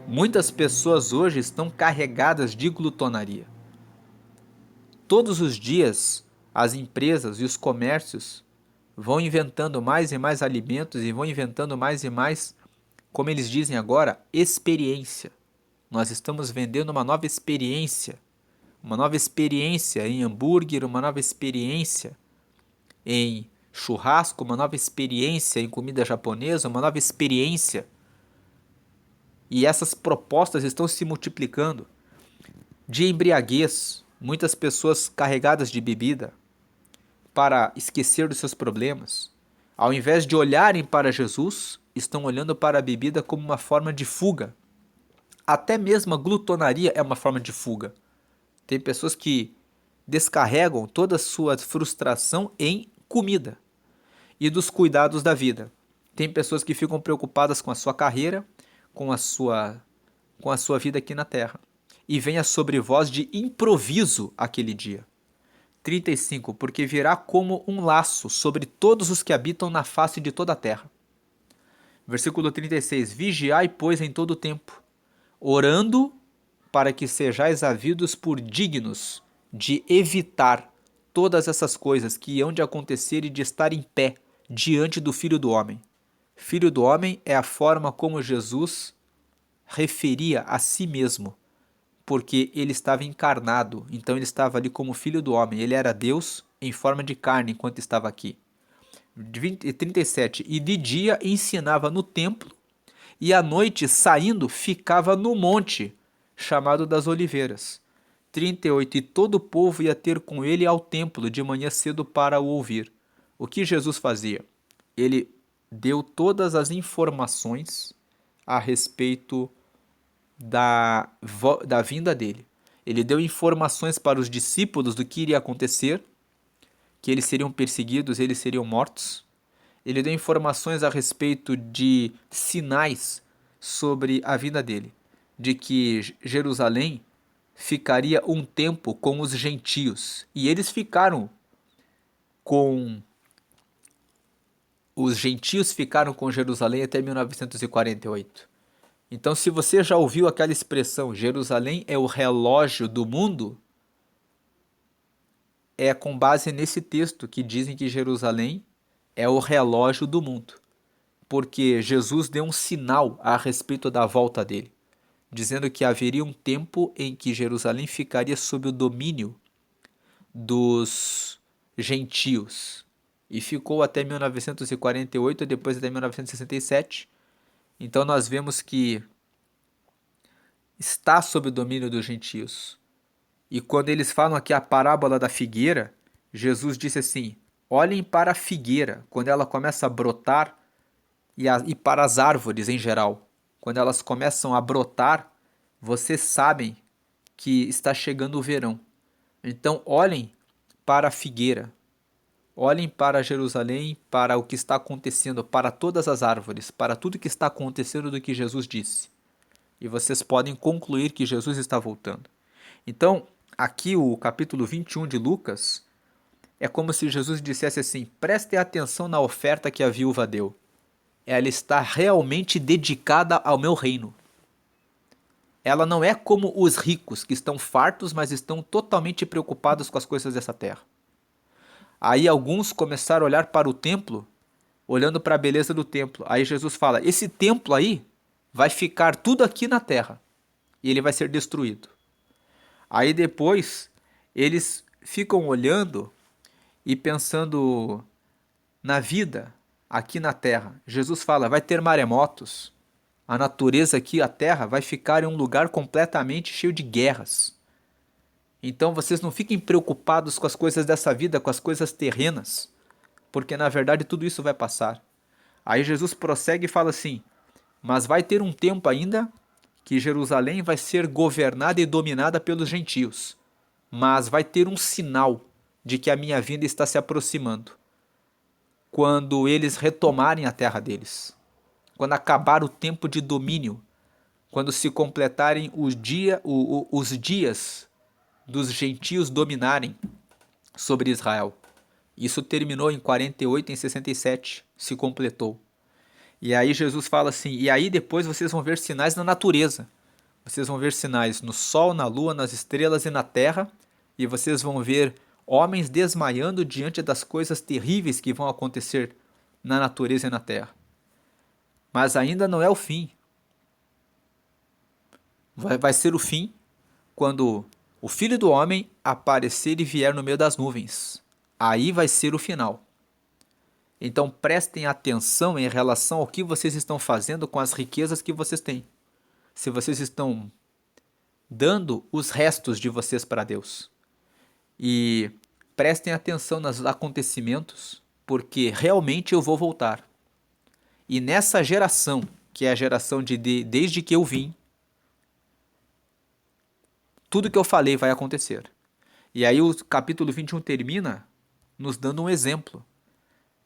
Muitas pessoas hoje estão carregadas de glutonaria. Todos os dias, as empresas e os comércios vão inventando mais e mais alimentos e vão inventando mais e mais, como eles dizem agora, experiência. Nós estamos vendendo uma nova experiência em hambúrguer, uma nova experiência em churrasco, uma nova experiência em comida japonesa, uma nova experiência. E essas propostas estão se multiplicando. De embriaguez, muitas pessoas carregadas de bebida para esquecer dos seus problemas. Ao invés de olharem para Jesus, estão olhando para a bebida como uma forma de fuga. Até mesmo a glutonaria é uma forma de fuga. Tem pessoas que descarregam toda a sua frustração em comida e dos cuidados da vida. Tem pessoas que ficam preocupadas com a sua carreira, com a sua vida aqui na terra. E venha sobre vós de improviso aquele dia. 35. Porque virá como um laço sobre todos os que habitam na face de toda a terra. Versículo 36. Vigiai, pois, em todo o tempo, orando para que sejais havidos por dignos de evitar todas essas coisas que hão de acontecer e de estar em pé diante do Filho do Homem. Filho do Homem é a forma como Jesus referia a si mesmo, porque ele estava encarnado, então ele estava ali como Filho do Homem, ele era Deus em forma de carne enquanto estava aqui. 37. E de dia ensinava no templo, e à noite, saindo, ficava no monte, chamado das Oliveiras. 38. E todo o povo ia ter com ele ao templo de manhã cedo para o ouvir. O que Jesus fazia? Ele deu todas as informações a respeito da vinda dele. Ele deu informações para os discípulos do que iria acontecer, que eles seriam perseguidos, eles seriam mortos. Ele deu informações a respeito de sinais sobre a vinda dele, de que Jerusalém ficaria um tempo com os gentios, e eles ficaram com os gentios ficaram com Jerusalém até 1948. Então, se você já ouviu aquela expressão, Jerusalém é o relógio do mundo, é com base nesse texto que dizem que Jerusalém é o relógio do mundo, porque Jesus deu um sinal a respeito da volta dele, dizendo que haveria um tempo em que Jerusalém ficaria sob o domínio dos gentios, e ficou até 1948 e depois até 1967. Então nós vemos que está sob o domínio dos gentios. E quando eles falam aqui a parábola da figueira, Jesus disse assim, olhem para a figueira, quando ela começa a brotar, e para as árvores em geral. Quando elas começam a brotar, vocês sabem que está chegando o verão. Então olhem para a figueira, olhem para Jerusalém, para o que está acontecendo, para todas as árvores, para tudo que está acontecendo do que Jesus disse. E vocês podem concluir que Jesus está voltando. Então, aqui o capítulo 21 de Lucas é como se Jesus dissesse assim, prestem atenção na oferta que a viúva deu. Ela está realmente dedicada ao meu reino. Ela não é como os ricos, que estão fartos, mas estão totalmente preocupados com as coisas dessa terra. Aí alguns começaram a olhar para o templo, olhando para a beleza do templo. Aí Jesus fala, esse templo aí vai ficar tudo aqui na terra e ele vai ser destruído. Aí depois eles ficam olhando e pensando na vida aqui na terra. Jesus fala, vai ter maremotos. A natureza aqui, a terra, vai ficar em um lugar completamente cheio de guerras. Então vocês não fiquem preocupados com as coisas dessa vida, com as coisas terrenas, porque na verdade tudo isso vai passar. Aí Jesus prossegue e fala assim: mas vai ter um tempo ainda que Jerusalém vai ser governada e dominada pelos gentios, mas vai ter um sinal de que a minha vinda está se aproximando, quando eles retomarem a terra deles, quando acabar o tempo de domínio, quando se completarem os dias dos gentios dominarem sobre Israel. Isso terminou em 48, em 67, se completou. E aí Jesus fala assim, e aí depois vocês vão ver sinais na natureza. Vocês vão ver sinais no sol, na lua, nas estrelas e na terra, e vocês vão ver homens desmaiando diante das coisas terríveis que vão acontecer na natureza e na terra. Mas ainda não é o fim. Vai ser o fim quando o Filho do Homem aparecer e vier no meio das nuvens. Aí vai ser o final. Então prestem atenção em relação ao que vocês estão fazendo com as riquezas que vocês têm. Se vocês estão dando os restos de vocês para Deus. E prestem atenção nos acontecimentos, porque realmente eu vou voltar. E nessa geração, que é a geração desde que eu vim, tudo que eu falei vai acontecer. E aí o capítulo 21 termina nos dando um exemplo.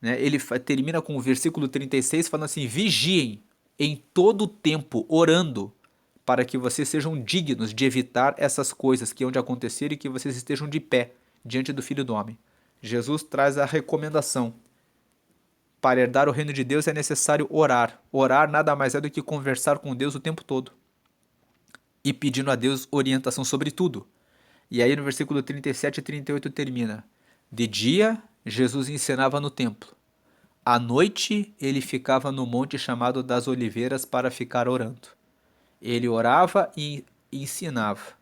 Né? Ele termina com o versículo 36 falando assim, vigiem em todo o tempo, orando, para que vocês sejam dignos de evitar essas coisas que hão de acontecer e que vocês estejam de pé diante do Filho do Homem. Jesus traz a recomendação. Para herdar o reino de Deus é necessário orar. Orar nada mais é do que conversar com Deus o tempo todo. E pedindo a Deus orientação sobre tudo. E aí no versículo 37 e 38 termina. De dia, Jesus ensinava no templo. À noite, ele ficava no monte chamado das Oliveiras para ficar orando. Ele orava e ensinava.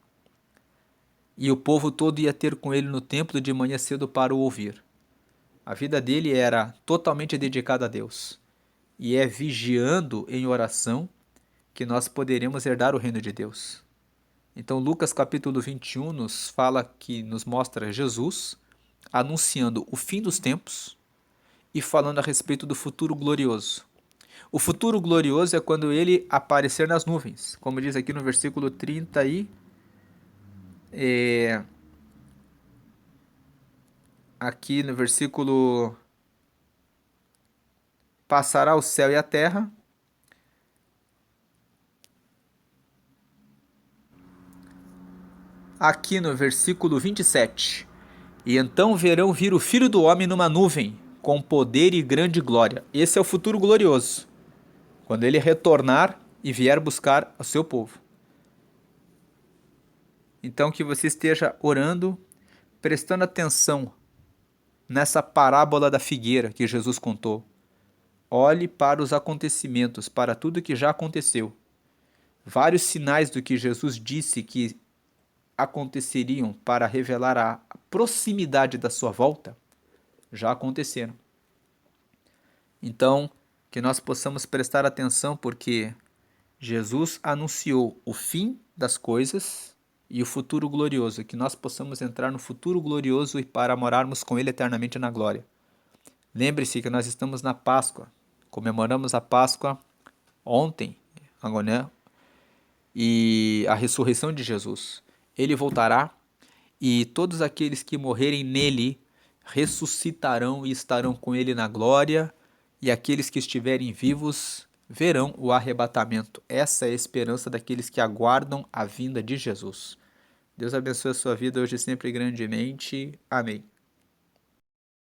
E o povo todo ia ter com ele no templo de manhã cedo para o ouvir. A vida dele era totalmente dedicada a Deus. E é vigiando em oração que nós poderemos herdar o reino de Deus. Então Lucas capítulo 21 nos fala que nos mostra Jesus anunciando o fim dos tempos e falando a respeito do futuro glorioso. O futuro glorioso é quando ele aparecer nas nuvens, como diz aqui no versículo 30 aqui no versículo passará o céu e a terra. Aqui no versículo 27. E então verão vir o Filho do Homem numa nuvem, com poder e grande glória. Esse é o futuro glorioso, quando ele retornar e vier buscar o seu povo. Então que você esteja orando, prestando atenção nessa parábola da figueira que Jesus contou. Olhe para os acontecimentos, para tudo que já aconteceu. Vários sinais do que Jesus disse que aconteceriam para revelar a proximidade da sua volta já aconteceram. Então, que nós possamos prestar atenção, porque Jesus anunciou o fim das coisas e o futuro glorioso, que nós possamos entrar no futuro glorioso e para morarmos com Ele eternamente na glória. Lembre-se que nós estamos na Páscoa, comemoramos a Páscoa ontem, né? E a ressurreição de Jesus. Ele voltará e todos aqueles que morrerem nele ressuscitarão e estarão com ele na glória, e aqueles que estiverem vivos verão o arrebatamento. Essa é a esperança daqueles que aguardam a vinda de Jesus. Deus abençoe a sua vida hoje e sempre grandemente. Amém.